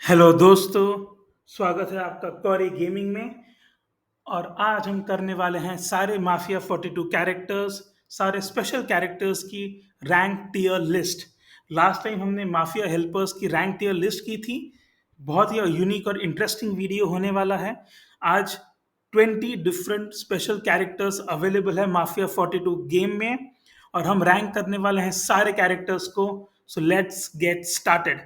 Hello दोस्तों, स्वागत है आपका कौरी गेमिंग में। और आज हम करने वाले हैं सारे माफिया 42 कैरेक्टर्स, सारे स्पेशल कैरेक्टर्स की rank tier list. Last time हमने माफिया हेल्पर्स की रैंक टियर लिस्ट की थी। बहुत ही यूनिक और इंटरेस्टिंग वीडियो होने वाला है। आज 20 डिफरेंट स्पेशल कैरेक्टर्स अवेलेबल है माफिया 42 गेम में, और हम रैंक करने वाले हैं सारे कैरेक्टर्स को। So let's get started.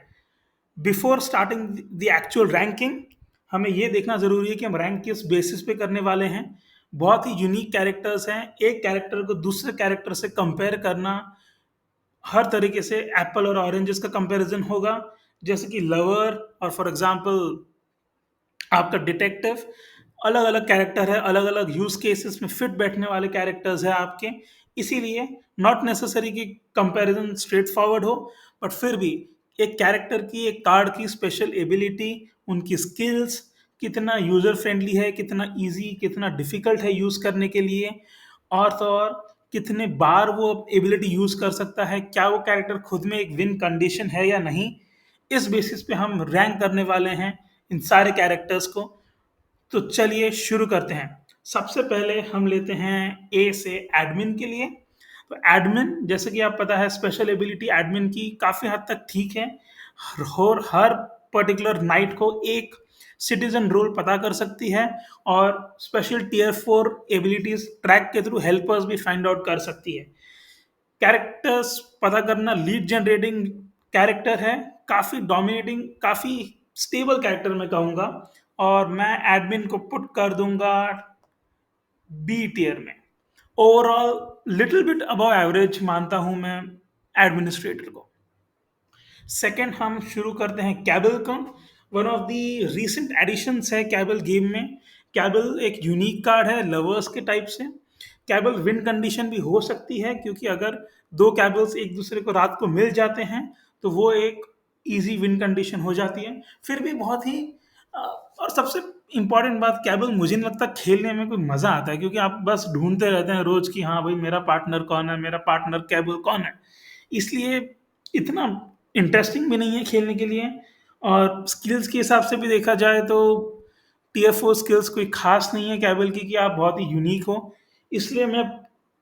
Before starting the actual ranking, हमें यह देखना जरूरी है कि हम रैंक किस बेसिस पे करने वाले हैं। बहुत ही यूनिक कैरेक्टर्स हैं। एक कैरेक्टर को दूसरे कैरेक्टर से कंपेयर करना, हर तरीके से एप्पल और ऑरेंजेस का कंपैरिजन होगा। जैसे कि लवर और फॉर एग्जांपल आपका डिटेक्टिव, अलग अलग कैरेक्टर है, अलग अलग यूज केसेस में फिट बैठने वाले कैरेक्टर्स है आपके। इसीलिए नॉट नेसेसरी कि कंपैरिजन स्ट्रेट फॉरवर्ड हो, बट फिर भी एक कैरेक्टर की, एक कार्ड की स्पेशल एबिलिटी, उनकी स्किल्स, कितना यूजर फ्रेंडली है, कितना इजी, कितना डिफिकल्ट है यूज करने के लिए, और तो और कितने बार वो एबिलिटी यूज कर सकता है, क्या वो कैरेक्टर खुद में एक विन कंडीशन है या नहीं। इस बेसिस पे हम रैंक करने वाले हैं इन सारे कैरेक्टर्स को। तो चलिए शुरू करते हैं। सबसे पहले हम लेते हैं ए से एडमिन के लिए। तो एडमिन, जैसे कि आप पता है, स्पेशल एबिलिटी एडमिन की काफ़ी हद तक ठीक है। और हर पर्टिकुलर नाइट को एक सिटीजन रोल पता कर सकती है, और स्पेशल टीयर 4 एबिलिटीज ट्रैक के थ्रू हेल्पर्स भी फाइंड आउट कर सकती है। कैरेक्टर्स पता करना लीड जनरेटिंग कैरेक्टर है, काफ़ी डोमिनेटिंग, काफ़ी स्टेबल कैरेक्टर मैं कहूँगा। और मैं एडमिन को पुट कर दूंगा बी टियर में। Overall little bit above average मानता हूं मैं एडमिनिस्ट्रेटर को। सेकंड हम शुरू करते हैं कैबल को। One of the recent additions है कैबल गेम में। कैबल एक यूनिक कार्ड है लवर्स के टाइप से। कैबल विन कंडीशन भी हो सकती है, क्योंकि अगर दो कैबल्स एक दूसरे को रात को मिल जाते हैं तो वो एक इजी विन कंडीशन हो जाती है। फिर भी बहुत ही और सबसे इंपॉर्टेंट बात, कैबल मुझे नहीं लगता खेलने में कोई मजा आता है, क्योंकि आप बस ढूंढते रहते हैं रोज कि हाँ भाई मेरा पार्टनर कौन है, मेरा पार्टनर कैबल कौन है। इसलिए इतना इंटरेस्टिंग भी नहीं है खेलने के लिए। और स्किल्स के हिसाब से भी देखा जाए तो टीयर 4 स्किल्स कोई खास नहीं है कैबल की कि आप बहुत ही यूनिक हो। इसलिए मैं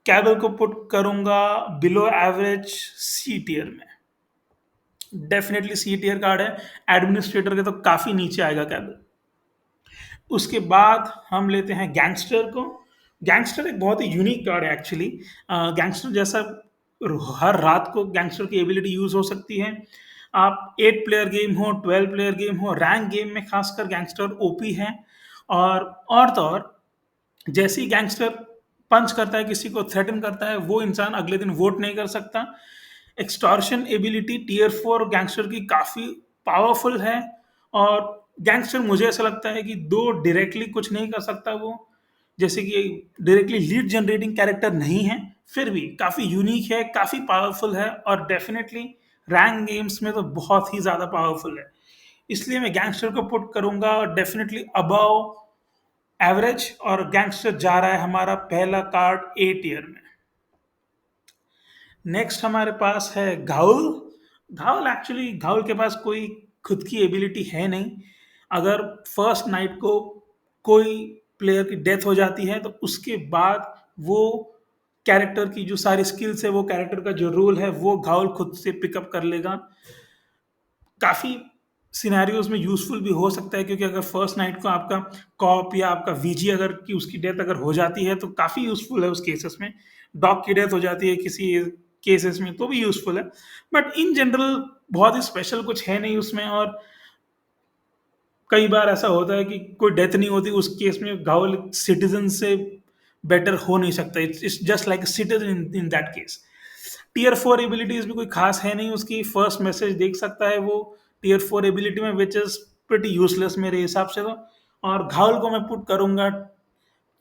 कैबल को पुट करूंगा बिलो एवरेज सी टियर में। डेफिनेटली सी टियर कार्ड है, एडमिनिस्ट्रेटर के तो काफी नीचे आएगा कैबल। उसके बाद हम लेते हैं गैंगस्टर को। गैंगस्टर एक बहुत ही यूनिक कार्ड है एक्चुअली। गैंगस्टर जैसा हर रात को गैंगस्टर की एबिलिटी यूज हो सकती है। आप 8 प्लेयर गेम हो, 12 प्लेयर गेम हो, रैंक गेम में खासकर गैंगस्टर ओपी है। और तो और जैसे ही गैंगस्टर पंच करता है, किसी को थ्रेटन करता है, वो इंसान अगले दिन वोट नहीं कर सकता। एक्सटॉर्शन एबिलिटी टीयर 4 गैंगस्टर की काफ़ी पावरफुल है। और गैंगस्टर मुझे ऐसा लगता है कि दो डायरेक्टली कुछ नहीं कर सकता वो, जैसे कि डायरेक्टली लीड जनरेटिंग कैरेक्टर नहीं है, फिर भी काफ़ी यूनिक है, काफ़ी पावरफुल है, और डेफिनेटली रैंक गेम्स में तो बहुत ही ज़्यादा पावरफुल है। इसलिए मैं गैंगस्टर को पुट करूंगा डेफिनेटली अबव एवरेज। और गैंगस्टर जा रहा है हमारा पहला कार्ड ए टियर में। नेक्स्ट हमारे पास है घाउल। घाउल एक्चुअली, घाउल के पास कोई खुद की एबिलिटी है नहीं। अगर फर्स्ट नाइट को कोई प्लेयर की डेथ हो जाती है तो उसके बाद वो कैरेक्टर की जो सारी स्किल्स है, वो कैरेक्टर का जो रोल है, वो घाउल खुद से पिकअप कर लेगा। काफ़ी सिनेरियोज में यूजफुल भी हो सकता है, क्योंकि अगर फर्स्ट नाइट को आपका कॉप या आपका वीजी अगर की उसकी डेथ अगर हो जाती है तो काफ़ी यूजफुल है उस केसेस में। डॉग की डेथ हो जाती है किसी केसेस में तो भी यूजफुल है। बट इन जनरल बहुत ही स्पेशल कुछ है नहीं उसमें। और कई बार ऐसा होता है कि कोई डेथ नहीं होती, उस केस में गावल सिटीजन से बेटर हो नहीं सकता। It's just like citizen in that case. Tier 4 abilities भी कोई खास है नहीं उसकी। फर्स्ट मैसेज देख सकता है वो टीयर 4 एबिलिटी में, विच इज प्रिटी यूजलेस मेरे हिसाब से तो। और घावल को मैं पुट करूंगा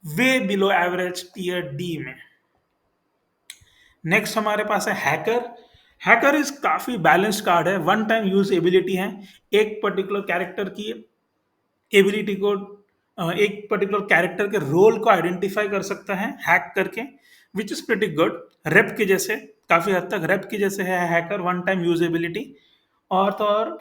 वे बिलो एवरेज टीयर डी में। नेक्स्ट हमारे पास है हैकर। हैकर इज काफी बैलेंस्ड कार्ड है, वन टाइम यूज एबिलिटी है। एक पर्टिकुलर कैरेक्टर की एबिलिटी को, एक पर्टिकुलर कैरेक्टर के रोल को आइडेंटिफाई कर सकता है हैक करके, which is pretty good. Rape के जैसे, काफी हद तक रेप के जैसे है हैकर, वन टाइम यूजेबिलिटी। और तो और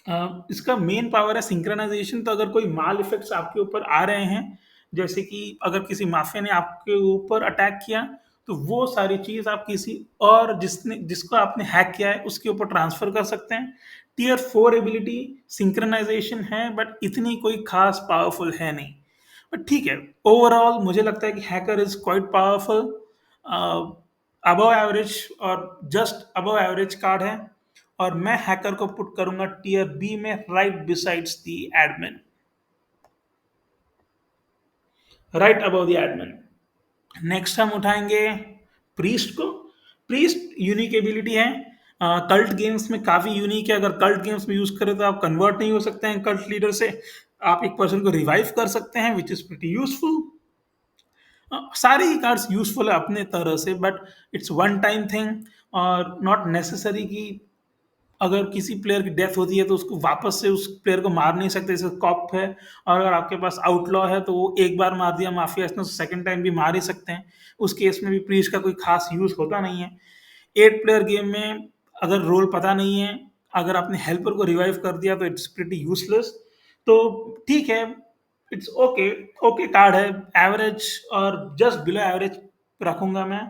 इसका मेन पावर है सिंक्रोनाइजेशन। तो अगर कोई माल इफेक्ट्स आपके ऊपर आ रहे हैं, जैसे कि अगर किसी माफिया ने आपके ऊपर अटैक किया, तो वो सारी चीज आप किसी और जिसको आपने हैक किया है उसके ऊपर ट्रांसफर कर सकते हैं। टीयर 4 एबिलिटी सिंक्रोनाइजेशन है, बट इतनी कोई खास पावरफुल है नहीं। बट ठीक है, ओवरऑल मुझे लगता है कि hacker is quite powerful, above average और जस्ट अबव एवरेज कार्ड है। और मैं हैकर को पुट करूंगा टीयर बी में, right besides the admin, right above the admin. Next हम उठाएंगे प्रीस्ट को। प्रीस्ट यूनिक एबिलिटी है, कल्ट गेम्स में काफी यूनिक है। अगर कल्ट गेम्स में यूज करें तो आप कन्वर्ट नहीं हो सकते हैं कल्ट लीडर से, आप एक पर्सन को रिवाइव कर सकते हैं, विच इज प्रीटी यूजफुल। सारे ही कार्ड्स यूजफुल है अपने तरह से, but it's one time thing, और नॉट नेसेसरी कि अगर किसी प्लेयर की डेथ होती है तो उसको वापस से उस प्लेयर को मार नहीं सकते, जैसे कॉप है। और अगर आपके पास आउटलॉ है तो वो एक बार मार दिया माफिया इसने, सेकंड टाइम भी मार ही सकते हैं। उस केस में भी प्रीच का कोई खास यूज होता नहीं है। 8 प्लेयर गेम में अगर रोल पता नहीं है, अगर आपने हेल्पर को रिवाइव कर दिया तो इट्स प्रिटी यूजलेस। तो ठीक है, इट्स ओके, ओके कार्ड है, एवरेज और जस्ट बिलो एवरेज रखूंगा मैं।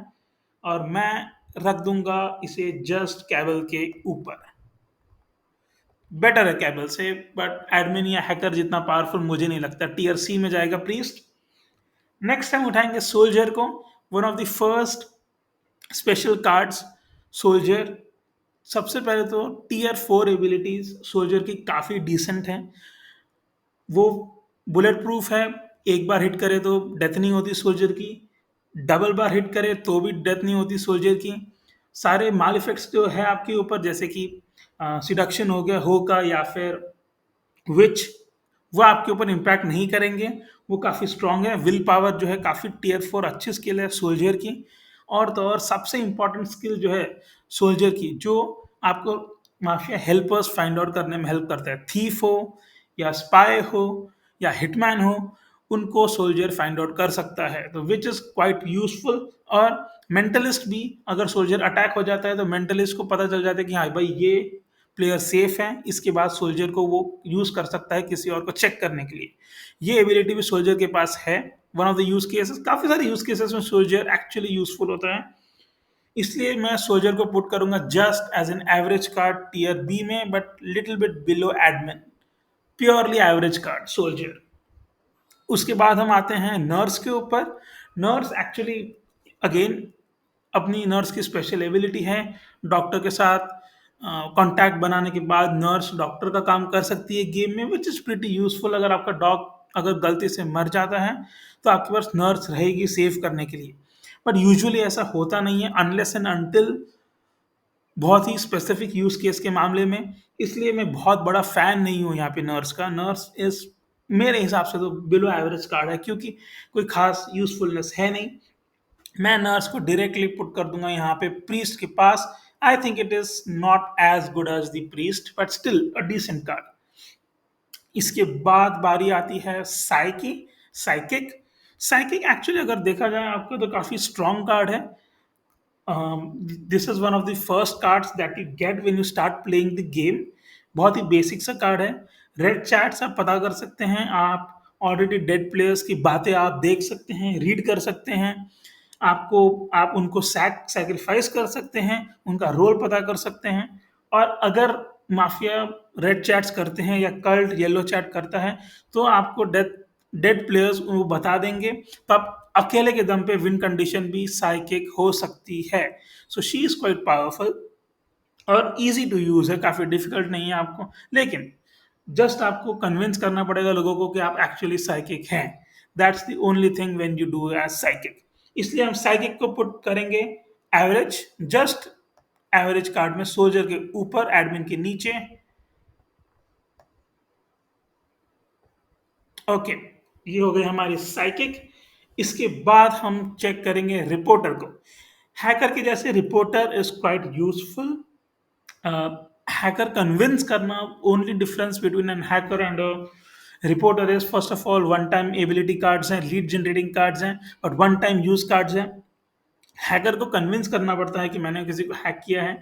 और मैं रख दूंगा इसे जस्ट कैबल के ऊपर। बेटर है कैबल से, बट एडमिन या हैकर जितना पावरफुल मुझे नहीं लगता। टीयर सी में जाएगा प्रीस्ट। नेक्स्ट हम उठाएंगे सोल्जर को, one of the first special cards soldier. सबसे पहले तो टीयर 4 एबिलिटीज सोल्जर की काफ़ी डिसेंट हैं। वो बुलेट प्रूफ है, एक बार हिट करे तो डेथ नहीं होती सोल्जर की, डबल बार हिट करे तो भी डेथ नहीं होती सोल्जर की। सारे माल इफेक्ट्स जो है आपके ऊपर, जैसे कि सिडक्शन हो गया हो का, या फिर विच, वो आपके ऊपर इम्पैक्ट नहीं करेंगे। वो काफ़ी स्ट्रांग है। विल पावर जो है काफ़ी टीयर 4 अच्छी स्किल है सोल्जर की। और तो और सबसे इंपॉर्टेंट स्किल जो है सोल्जर की, जो आपको माफिया हेल्पर्स फाइंड आउट करने में हेल्प करता है, थीफ हो या स्पाई हो या हिटमैन हो, उनको सोल्जर फाइंड आउट कर सकता है, तो विच इज़ क्वाइट यूजफुल। और मेंटलिस्ट भी, अगर सोल्जर अटैक हो जाता है तो मेंटलिस्ट को पता चल जाता है कि हाँ भाई ये प्लेयर सेफ है, इसके बाद सोल्जर को वो यूज कर सकता है किसी और को चेक करने के लिए। ये एबिलिटी भी सोल्जर के पास है। One of the use cases, काफी सारे यूज केसेस में सोल्जर एक्चुअली यूजफुल होता है। इसलिए मैं सोल्जर को पुट करूंगा just as an average card tier B में, but little bit below admin. Purely average card soldier. उसके बाद हम आते हैं नर्स के ऊपर। नर्स एक्चुअली अगेन अपनी नर्स की स्पेशल एबिलिटी है, डॉक्टर के साथ कांटेक्ट बनाने के बाद नर्स डॉक्टर का काम कर सकती है गेम में, विच इज़ प्रीटी यूजफुल। अगर आपका डॉग अगर गलती से मर जाता है तो आपके पास नर्स रहेगी सेव करने के लिए। बट यूजुअली ऐसा होता नहीं है, अनलेस एंड अनटिल बहुत ही स्पेसिफिक यूज केस के मामले में। इसलिए मैं बहुत बड़ा फैन नहीं हूँ यहाँ पे नर्स का। नर्स इज मेरे हिसाब से तो बिलो एवरेज कार्ड है, क्योंकि कोई खास यूजफुलनेस है नहीं। मैं नर्स को डायरेक्टली पुट कर दूंगा यहाँ पे प्रीस्ट के पास। I think it is not as good as the priest, but still a decent card. इसके बाद बारी आती है साइकिक। साइकिक एक्चुअली अगर देखा जाए आपको तो काफी स्ट्रॉन्ग कार्ड है। This is one of the first cards that you get when you start playing the game. बहुत ही बेसिक सा कार्ड है। रेड चैट्स आप पता कर सकते हैं, आप ऑलरेडी डेड प्लेयर्स की बातें आप देख सकते हैं, रीड कर सकते हैं। आप उनको सैक्रिफाइस कर सकते हैं, उनका रोल पता कर सकते हैं। और अगर माफिया रेड चैट्स करते हैं या कल्ट येलो चैट करता है तो आपको डेड प्लेयर्स वो बता देंगे, तो आप अकेले के दम पे विन कंडीशन भी साइकिक हो सकती है। So she is quite powerful और इजी टू यूज है, काफी डिफिकल्ट नहीं है आपको। लेकिन जस्ट आपको कन्विंस करना पड़ेगा लोगों को कि आप एक्चुअली साइकिक हैं। That's the only thing when you do as psychic. इसलिए हम साइकिक को पुट करेंगे एवरेज, जस्ट एवरेज कार्ड में, सोल्जर के ऊपर एडमिन के नीचे। ओके, ये हो गई हमारी साइकिक। इसके बाद हम चेक करेंगे रिपोर्टर को। हैकर के जैसे reporter is quite useful. Hacker convince करना, only difference between an hacker and reporter is first of all one time ability cards हैं, लीड जनरेटिंग कार्ड्स हैं, but one time use cards हैं। Hacker को convince करना पड़ता है कि मैंने किसी को हैक किया है,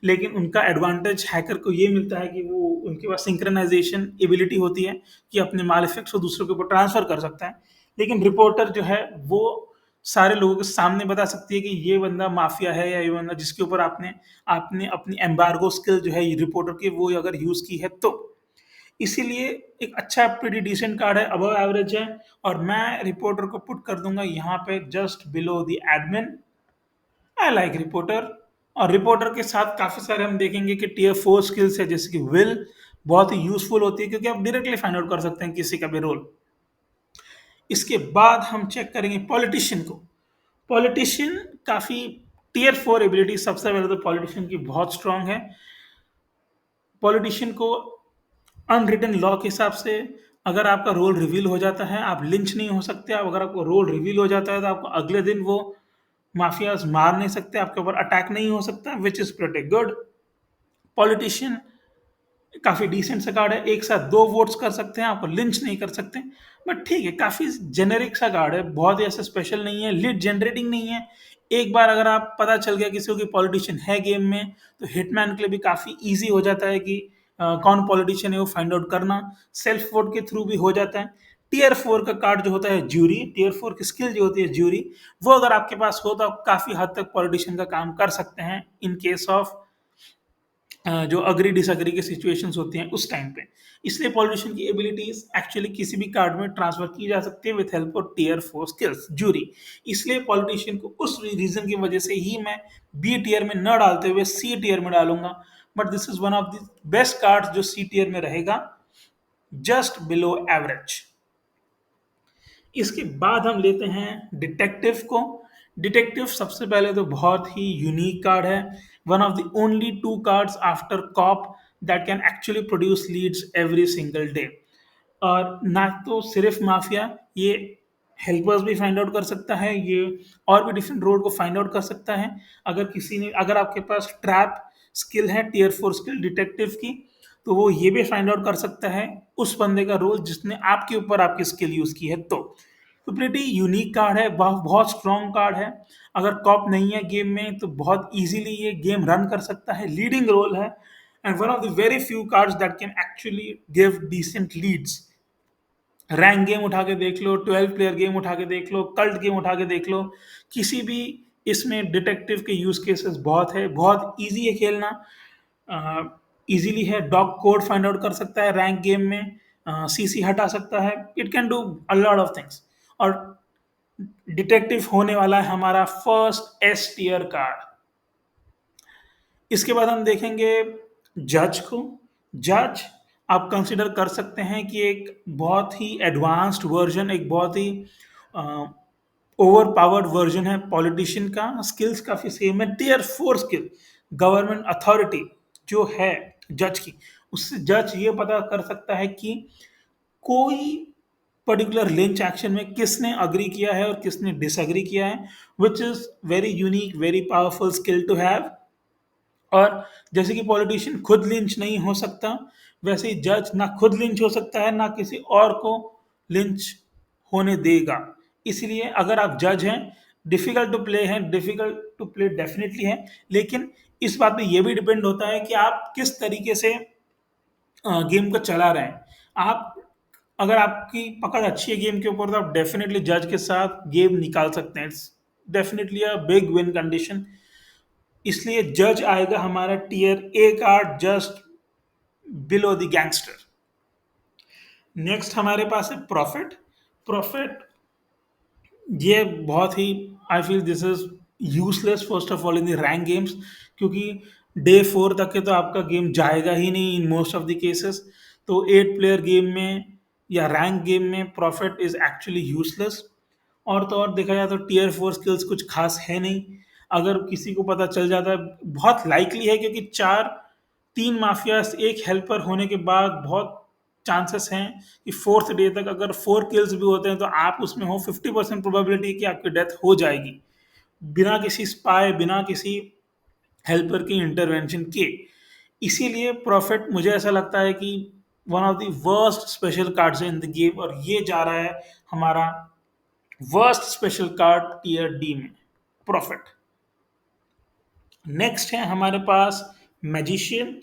लेकिन उनका एडवांटेज हैकर को ये मिलता है कि वो उनके पास सिंक्रोनाइजेशन एबिलिटी होती है कि अपने माल इफेक्ट्स को दूसरों के ऊपर ट्रांसफर कर सकता है। लेकिन रिपोर्टर जो है वो सारे लोगों के सामने बता सकती है कि ये बंदा माफिया है या ये बंदा जिसके ऊपर आपने आपने अपनी एम्बार्गो स्किल जो है रिपोर्टर की वो अगर यूज की है तो। इसीलिए एक अच्छा प्रीटी डिसेंट कार्ड है, अबव एवरेज है। और मैं रिपोर्टर को पुट कर दूंगा यहाँ पे just below the admin. I like reporter. और रिपोर्टर के साथ काफी सारे हम देखेंगे कि टीयर 4 स्किल्स है जैसे कि विल बहुत ही यूजफुल होती है क्योंकि आप डायरेक्टली फाइंड आउट कर सकते हैं किसी का भी रोल। इसके बाद हम चेक करेंगे पॉलिटिशियन को। पॉलिटिशियन काफी टीयर 4 एबिलिटी सबसे पहले तो पॉलिटिशियन की बहुत स्ट्रांग है। पॉलिटिशियन को अनरिटन लॉ के हिसाब से अगर आपका रोल रिवील हो जाता है आप लिंच नहीं हो सकते। आप अगर आपको रोल रिवील हो जाता है तो आपको अगले दिन वो माफियाज मार नहीं सकते, आपके ऊपर अटैक नहीं हो सकता, which is pretty good. Politician काफी डिसेंट सा कार्ड है, एक साथ दो वोट्स कर सकते हैं, आपको लिंच नहीं कर सकते। बट ठीक है, काफी जेनेरिक सा कार्ड है, बहुत ही ऐसा स्पेशल नहीं है, लीड जनरेटिंग नहीं है। एक बार अगर आप पता चल गया किसी को कि पॉलिटिशियन है गेम में तो हिटमैन के लिए भी काफी इजी हो जाता है कि कौन पॉलिटिशियन है वो फाइंड आउट करना। सेल्फ वोट के थ्रू भी हो जाता है। टीयर 4 का कार्ड जो होता है ज्यूरी, टीयर 4 की स्किल जो होती है ज्यूरी, वो अगर आपके पास हो तो आप काफी हद तक पॉलिटिशियन का काम कर सकते हैं इन केस ऑफ जो अग्री डिसएग्री की सिचुएशंस होती हैं उस टाइम पे। इसलिए पॉलिटिशियन की एबिलिटीज एक्चुअली किसी भी कार्ड में ट्रांसफर की जा सकती है with help of tier 4 skills jury. इसलिए पॉलिटिशियन को उस रीजन की वजह से ही मैं बी टीयर में न डालते हुए सी टीयर में डालूंगा। But this is one of the best card जो सी टीयर में रहेगा, जस्ट बिलो एवरेज। इसके बाद हम लेते हैं डिटेक्टिव को। डिटेक्टिव सबसे पहले तो बहुत ही यूनिक कार्ड है, one of the only two cards after cop that can actually produce leads every single day. और ना तो सिर्फ माफिया, ये हेल्पर्स भी फाइंड आउट कर सकता है, ये और भी डिफरेंट रोड को फाइंड आउट कर सकता है। अगर आपके पास ट्रैप स्किल है टीयर 4 स्किल डिटेक्टिव की, तो वो ये भी फाइंड आउट कर सकता है उस बंदे का रोल जिसने आपके ऊपर आपकी स्किल यूज की है तो प्रिटी यूनिक कार्ड है, बहुत स्ट्रॉन्ग कार्ड है। अगर कॉप नहीं है गेम में तो बहुत इजीली ये गेम रन कर सकता है, लीडिंग रोल है and one of the very few cards that can actually give decent leads. Rank game उठा के देख लो, 12 प्लेयर गेम उठा के देख लो, कल्ट गेम उठा के देख लो, किसी भी इसमें डिटेक्टिव के यूज केसेस बहुत है, बहुत इजी है खेलना, इजीली है। डॉग कोड फाइंड आउट कर सकता है रैंक गेम में, सीसी हटा सकता है, it can do a lot of things. और डिटेक्टिव होने वाला है हमारा फर्स्ट एस टीयर कार्ड। इसके बाद हम देखेंगे जज को। जज आप कंसिडर कर सकते हैं कि एक बहुत ही एडवांस्ड वर्जन, एक बहुत ही ओवर पावर्ड वर्जन है पॉलिटिशियन का। स्किल्स काफ़ी सेम है, टीयर 4 स्किल, गवर्नमेंट अथॉरिटी जो है जज की, उससे जज ये पता कर सकता है कि कोई पर्टिकुलर लिंच एक्शन में किसने अग्री किया है और किसने डिसएग्री किया है, which is very unique, very powerful skill to have. और जैसे कि पॉलिटिशियन खुद लिंच नहीं हो सकता, वैसे ही जज ना खुद लिंच हो सकता है ना किसी और को लिंच होने देगा। इसलिए अगर आप जज हैं, डिफिकल्ट टू प्ले है, डिफिकल्ट टू प्ले डेफिनेटली है, लेकिन इस बात पे ये भी डिपेंड होता है कि आप किस तरीके से गेम को चला रहे हैं। आप अगर आपकी पकड़ अच्छी है गेम के ऊपर तो आप डेफिनेटली जज के साथ गेम निकाल सकते हैं, it's definitely a big win condition. इसलिए जज आएगा हमारा tier A card, just below the gangster. Next हमारे पास है प्रॉफिट। प्रॉफिट ये बहुत ही, I feel this is useless first of all in the rank games, क्योंकि डे 4 तक के तो आपका गेम जाएगा ही नहीं in most of the cases. तो 8 प्लेयर गेम में या रैंक गेम में प्रॉफिट इज एक्चुअली यूजलेस। और तो और देखा जाए तो टीयर 4 स्किल्स कुछ खास है नहीं। अगर किसी को पता चल जाता है, बहुत लाइकली है क्योंकि 3 माफियाज एक हेल्पर होने के बाद बहुत चांसेस हैं कि 4th डे तक अगर 4 किल्स भी होते हैं तो आप उसमें हो, 50% प्रोबेबिलिटी कि आपकी डेथ हो जाएगी बिना किसी स्पाई, बिना किसी हेल्पर की इंटरवेंशन के। इसीलिए प्रॉफिट मुझे ऐसा लगता है कि one of the worst special cards in the game, और ये जा रहा है हमारा worst special card tier D में, प्रॉफिट। नेक्स्ट है हमारे पास मैजिशियन।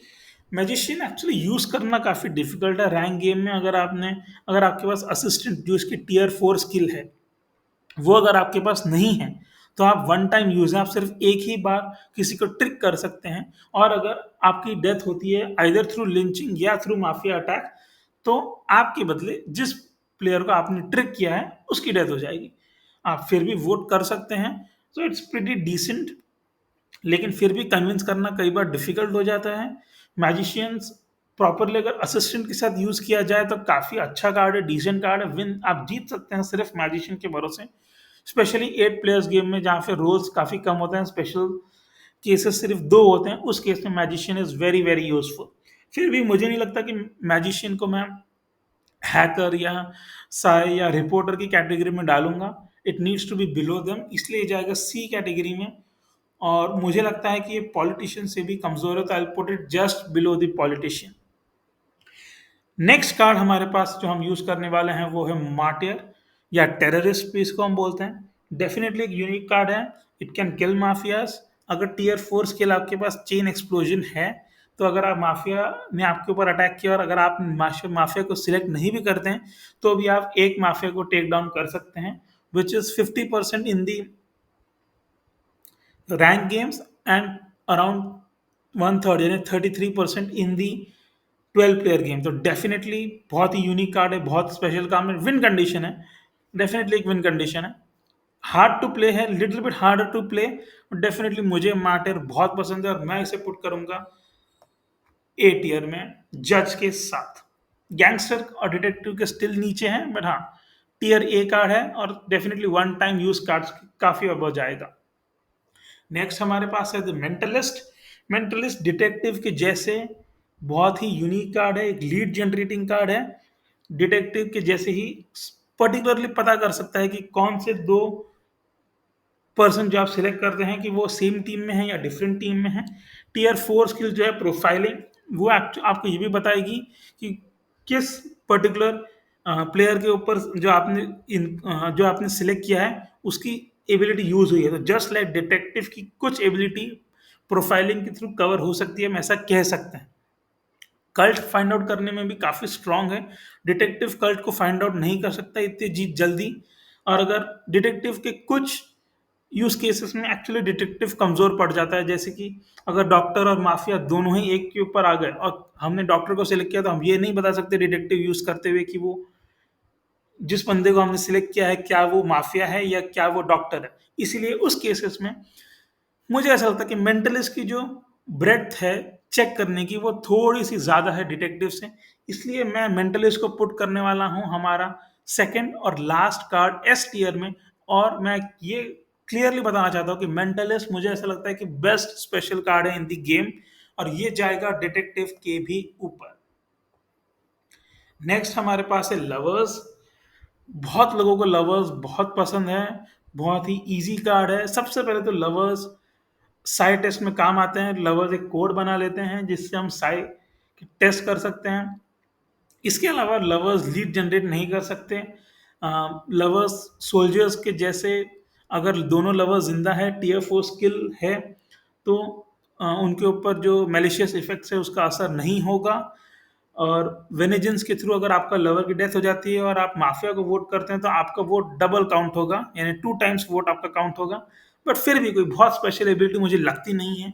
मैजिशियन एक्चुअली यूज़ करना काफ़ी डिफिकल्ट है रैंक गेम में। अगर आपके पास असिस्टेंट जो इसकी टीयर 4 स्किल है, वो अगर आपके पास नहीं है, तो आप वन टाइम यूज है, आप सिर्फ एक ही बार किसी को ट्रिक कर सकते हैं। और अगर आपकी डेथ होती है आइदर थ्रू लिंचिंग या थ्रू माफिया अटैक, तो आपके बदले जिस प्लेयर को आपने ट्रिक किया है उसकी डेथ हो जाएगी। आप फिर भी वोट कर सकते हैं। तो इट्स प्रीटी डिसेंट, लेकिन फिर भी कन्विंस करना कई बार डिफिकल्ट हो जाता है। मैजिशियंस प्रॉपरली अगर असिस्टेंट के साथ यूज किया जाए तो काफी अच्छा कार्ड है, डिसेंट कार्ड है, विन आप जीत सकते हैं सिर्फ मैजिशियन के भरोसे। स्पेशली 8 प्लेयर्स गेम में जहाँ पे रोल्स काफी कम होते हैं, स्पेशल केसेस सिर्फ 2 होते हैं, उस केस में magician is very very useful. फिर भी मुझे नहीं लगता कि मैजिशियन को मैं हैकर या साय या रिपोर्टर की कैटेगरी में डालूंगा। It needs to be below them, इसलिए ये जाएगा सी कैटेगरी में। और मुझे लगता है कि ये पॉलिटिशियन से भी कमजोर है, तो I put it just below the politician. Next card हमारे पास जो हम यूज करने वाले हैं वो है मार्टियर, या टेररिस्ट भी इसको हम बोलते हैं। डेफिनेटली एक यूनिक कार्ड है। It can kill mafias. अगर टीयर 4 स्किल आपके पास चेन एक्सप्लोजन है, तो अगर आप माफिया ने आपके ऊपर अटैक किया और अगर आप माफिया को सिलेक्ट नहीं भी करते हैं, तो भी आप एक माफिया को टेक डाउन कर सकते हैं, which is 50% in the rank games and around one third यानी 33% इन दी 12 प्लेयर गेम। तो डेफिनेटली बहुत ही यूनिक कार्ड है, बहुत स्पेशल काम है, विन कंडीशन है, डेफिनेटली एक विन कंडीशन है। हार्ड टू प्ले है, little bit harder to play. Definitely मुझे मार्टियर बहुत पसंद है और मैं इसे पुट करूंगा ए टियर में जज के साथ। गैंगस्टर और डिटेक्टिव के स्टिल नीचे हैं, बट हाँ, टियर ए कार्ड है और definitely one time use card काफी अब जाएगा। नेक्स्ट हमारे पास है द मेंटलिस्ट। मेंटलिस्ट डिटेक्टिव के जैसे बहुत ही यूनिक कार्ड है, एक लीड जनरेटिंग कार्ड है। डिटेक्टिव के जैसे ही पर्टिकुलरली पता कर सकता है कि कौन से 2 पर्सन जो आप सिलेक्ट करते हैं कि वो सेम टीम में है या डिफरेंट टीम में है। टीयर 4 स्किल जो है प्रोफाइलिंग, वो आपको ये भी बताएगी कि किस पर्टिकुलर प्लेयर के ऊपर जो आपने सिलेक्ट किया है उसकी एबिलिटी यूज हुई है। तो जस्ट लाइक डिटेक्टिव की कुछ एबिलिटी प्रोफाइलिंग के थ्रू कवर हो सकती है, हम ऐसा कह सकते हैं। कल्ट फाइंड आउट करने में भी काफी स्ट्रांग है। डिटेक्टिव कल्ट को फाइंड आउट नहीं कर सकता इतनी जीत जल्दी। और अगर डिटेक्टिव के कुछ यूज केसेस में एक्चुअली डिटेक्टिव कमजोर पड़ जाता है, जैसे कि अगर डॉक्टर और माफिया दोनों ही एक के ऊपर आ गए और हमने डॉक्टर को सिलेक्ट किया, तो हम ये नहीं बता सकते डिटेक्टिव यूज करते हुए कि वो जिस बंदे को हमने सिलेक्ट किया है क्या वो माफिया है या क्या वो डॉक्टर है। इसीलिए उस केसेस में मुझे ऐसा लगता है कि मेंटलिस्ट की जो ब्रेड्थ है चेक करने की, वो थोड़ी सी ज्यादा है डिटेक्टिव से। इसलिए मैं मेंटलिस्ट को पुट करने वाला हूं हमारा सेकंड और लास्ट कार्ड एस टीयर में। और मैं ये क्लियरली बताना चाहता हूं कि मेंटलिस्ट मुझे ऐसा लगता है कि बेस्ट स्पेशल कार्ड है इन दी गेम, और ये जाएगा डिटेक्टिव के भी ऊपर। नेक्स्ट हमारे पास है लवर्स। बहुत लोगों को लवर्स बहुत पसंद है, बहुत ही इजी कार्ड है। सबसे पहले तो लवर्स साई टेस्ट में काम आते हैं। लवर्स एक कोड बना लेते हैं जिससे हम साई टेस्ट कर सकते हैं। इसके अलावा लवर्स लीड जनरेट नहीं कर सकते। लवर्स सोल्जर्स के जैसे अगर दोनों लवर्स जिंदा है, टीयर 4 स्किल है, तो उनके ऊपर जो मेलिशियस इफेक्ट्स है उसका असर नहीं होगा। और वेनेजेंस के थ्रू अगर आपका लवर की डेथ हो जाती है और आप माफिया को वोट करते हैं, तो आपका वोट डबल काउंट होगा, यानी 2 टाइम्स वोट आपका काउंट होगा। बट फिर भी कोई बहुत स्पेशल एबिलिटी मुझे लगती नहीं है।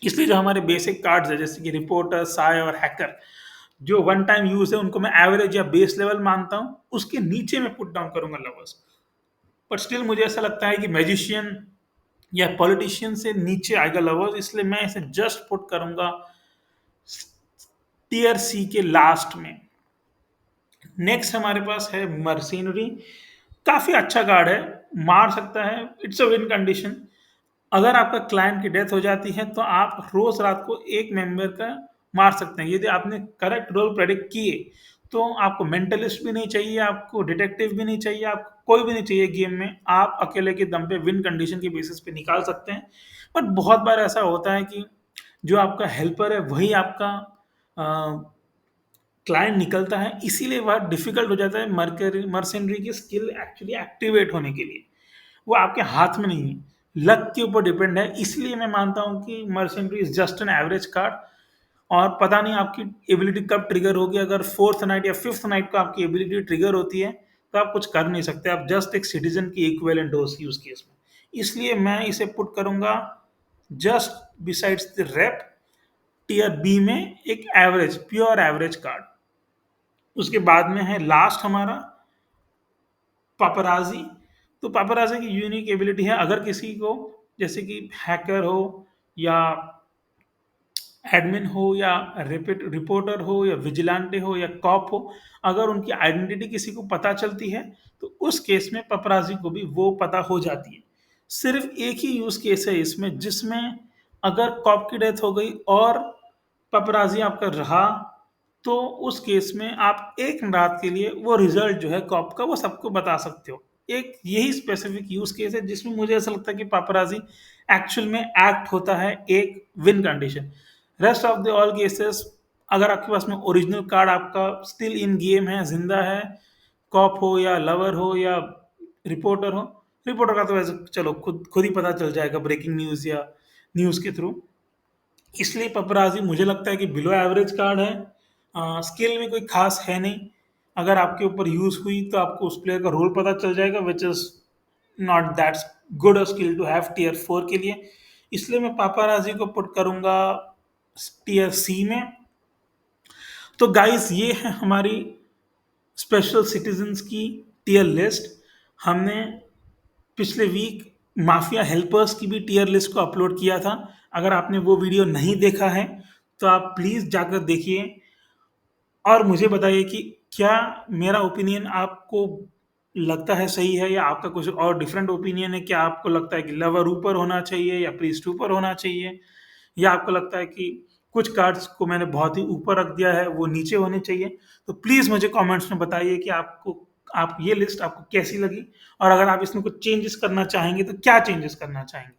इसलिए जो हमारे बेसिक कार्ड्स है जैसे कि रिपोर्टर, साय और हैकर, जो वन टाइम यूज है उनको मैं एवरेज या बेस लेवल मानता हूँ, उसके नीचे मैं पुट डाउन करूंगा लवर्स। बट स्टिल मुझे ऐसा लगता है कि मैजिशियन या पॉलिटिशियन से नीचे आएगा लवर्स, इसलिए मैं इसे जस्ट पुट करूंगा टीयर सी के लास्ट में। नेक्स्ट हमारे पास है मर्सिनरी। काफी अच्छा कार्ड है, मार सकता है, इट्स अ विन कंडीशन। अगर आपका क्लाइंट की डेथ हो जाती है, तो आप रोज रात को एक मेंबर का मार सकते हैं। यदि आपने करेक्ट रोल प्रेडिक्ट किए, तो आपको मेंटलिस्ट भी नहीं चाहिए, आपको डिटेक्टिव भी नहीं चाहिए, आपको कोई भी नहीं चाहिए गेम में। आप अकेले के दम पे विन कंडीशन के बेसिस पे निकाल सकते हैं। बट बहुत बार ऐसा होता है कि जो आपका हेल्पर है वही आपका क्लाइंट निकलता है, इसीलिए वह डिफिकल्ट हो जाता है मर्सेनरी की स्किल एक्चुअली एक्टिवेट होने के लिए। वो आपके हाथ में नहीं है। लक के ऊपर डिपेंड है। इसलिए मैं मानता हूँ कि mercenary is just an average card. और पता नहीं आपकी एबिलिटी कब ट्रिगर होगी। अगर फोर्थ नाइट या फिफ्थ नाइट को आपकी एबिलिटी ट्रिगर होती है तो आप कुछ कर नहीं सकते, आप जस्ट एक सिटीजन की इक्विवेलेंट हो उस केस में। इसलिए मैं इसे पुट करूंगा just besides the rep, tier B में, एक एवरेज, प्योर एवरेज कार्ड। उसके बाद में है लास्ट हमारा पापराजी। तो पापराजी की यूनिक एबिलिटी है, अगर किसी को, जैसे कि हैकर हो या एडमिन हो या रिपोर्टर हो या विजिलेंटे हो या कॉप हो, अगर उनकी आइडेंटिटी किसी को पता चलती है तो उस केस में पपराजी को भी वो पता हो जाती है। सिर्फ एक ही यूज केस है इसमें जिसमें अगर कॉप की डेथ हो गई और पपराजी आपका रहा, तो उस केस में आप एक रात के लिए वो रिजल्ट जो है कॉप का वो सबको बता सकते हो। एक यही स्पेसिफिक यूज केस है जिसमें मुझे ऐसा लगता है कि पापराजी एक्चुअल में एक्ट होता है एक win condition. Rest of the all cases, अगर आपके पास में ओरिजिनल कार्ड आपका स्टिल इन गेम है, जिंदा है, कॉप हो या लवर हो या रिपोर्टर हो, रिपोर्टर का तो वैसे चलो खुद खुद ही पता चल जाएगा ब्रेकिंग न्यूज या न्यूज के थ्रू। इसलिए पपराजी मुझे लगता है कि बिलो एवरेज कार्ड है। स्किल में कोई खास है नहीं, अगर आपके ऊपर यूज हुई तो आपको उस प्लेयर का रोल पता चल जाएगा, which is not that good a skill to have tier 4 के लिए। इसलिए मैं पापाराजी को पुट करूंगा टीयर सी में। तो गाइस, ये है हमारी स्पेशल सिटीजन्स की टीयर लिस्ट। हमने पिछले वीक माफिया हेल्पर्स की भी टीयर लिस्ट को अपलोड किया था। अगर आपने वो वीडियो नहीं देखा है तो आप प्लीज जाकर देखिए और मुझे बताइए कि क्या मेरा ओपिनियन आपको लगता है सही है या आपका कुछ और डिफरेंट ओपिनियन है। क्या आपको लगता है कि लवर ऊपर होना चाहिए या प्रीस्ट ऊपर होना चाहिए, या आपको लगता है कि कुछ कार्ड्स को मैंने बहुत ही ऊपर रख दिया है वो नीचे होने चाहिए। तो प्लीज़ मुझे कमेंट्स में बताइए कि आपको, आप ये लिस्ट आपको कैसी लगी, और अगर आप इसमें कुछ चेंजेस करना चाहेंगे तो क्या चेंजेस करना चाहेंगे।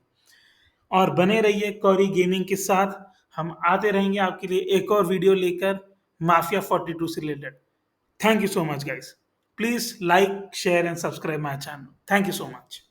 और बने रहिए कौरी गेमिंग के साथ। हम आते रहेंगे आपके लिए एक और वीडियो लेकर माफिया 42 से related. Thank you so much guys. Please like, share and subscribe my channel. Thank you so much.